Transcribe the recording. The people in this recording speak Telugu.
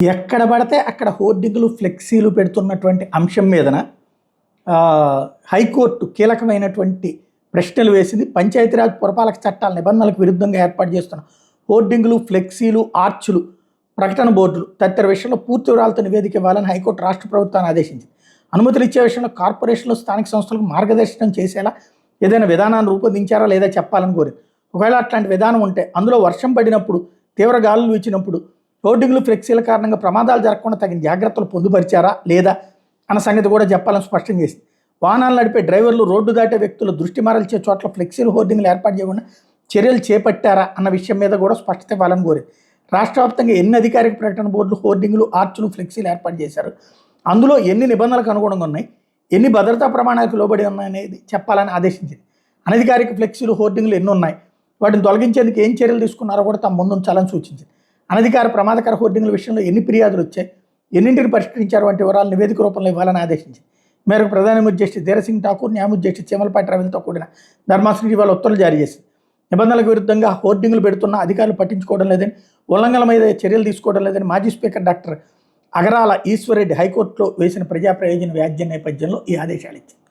ఎక్కడ పడితే అక్కడ హోర్డింగ్లు ఫ్లెక్సీలు పెడుతున్నటువంటి అంశం మీదన హైకోర్టు కీలకమైనటువంటి ప్రశ్నలు వేసింది. పంచాయతీరాజ్ పురపాలక చట్టాల నిబంధనలకు విరుద్ధంగా ఏర్పాటు చేస్తున్న హోర్డింగ్లు, ఫ్లెక్సీలు, ఆర్చులు, ప్రకటన బోర్డులు తదితర విషయంలో పూర్తి వివరాలతో నివేదిక ఇవ్వాలని హైకోర్టు రాష్ట్ర ప్రభుత్వాన్ని ఆదేశించింది. అనుమతులు ఇచ్చే విషయంలో కార్పొరేషన్లు, స్థానిక సంస్థలకు మార్గదర్శనం చేసేలా ఏదైనా విధానాన్ని రూపొందించారా లేదా చెప్పాలని కోరింది. ఒకవేళ అట్లాంటి విధానం ఉంటే అందులో వర్షం పడినప్పుడు, తీవ్ర గాలులు వీచినప్పుడు హోర్డింగ్లు, ఫ్లెక్సీల కారణంగా ప్రమాదాలు జరగకుండా తగిన జాగ్రత్తలు పొందుపరిచారా లేదా అన్న సంగతి కూడా చెప్పాలని స్పష్టం చేసింది. వాహనాలు నడిపే డ్రైవర్లు, రోడ్డు దాటే వ్యక్తులు దృష్టి మరల్చే చోట్ల ఫ్లెక్సీలు, హోర్డింగ్లు ఏర్పాటు చేయకుండా చర్యలు చేపట్టారా అన్న విషయం మీద కూడా స్పష్టత ఇవ్వాలని కోరింది. రాష్ట్ర వ్యాప్తంగా ఎన్ని అధికారిక ప్రకటన బోర్డులు, హోర్డింగ్లు, ఆర్చులు, ఫ్లెక్సీలు ఏర్పాటు చేశారు, అందులో ఎన్ని నిబంధనలకు అనుగుణంగా ఉన్నాయి, ఎన్ని భద్రతా ప్రమాణాలకు లోబడి ఉన్నాయనేది చెప్పాలని ఆదేశించింది. అనధికారిక ఫ్లెక్సీలు, హోర్డింగ్లు ఎన్ని ఉన్నాయి, వాటిని తొలగించేందుకు ఏం చర్యలు తీసుకున్నారో కూడా తమ ముందుంచాలని సూచించింది. అనధికార ప్రమాదకర హోర్డింగ్ల విషయంలో ఎన్ని ఫిర్యాదులు వచ్చాయి, ఎన్నింటిని పరిష్కరించారు వంటి వివరాలు నివేదిక రూపంలో ఇవ్వాలని ఆదేశించింది. మేరకు ప్రధాన న్యాయమూర్తి జస్టిస్ ధీరసింగ్ ఠాకూర్, న్యాయమూర్తి జస్టిస్ చీమలపాటి రవిలతో కూడిన ధర్మాసనం ఇవాళ ఉత్తర్వులు జారీ చేసింది. నిబంధనలకు విరుద్ధంగా హోర్డింగ్లు పెడుతున్న అధికారులు పట్టించుకోవడం లేదని, ఉల్లంఘనల మీద చర్యలు తీసుకోవడం లేదని మాజీ స్పీకర్ డాక్టర్ అగరాల ఈశ్వర్ రెడ్డి హైకోర్టులో వేసిన ప్రజా ప్రయోజన వ్యాజ్యం నేపథ్యంలో ఈ ఆదేశాలు ఇచ్చింది.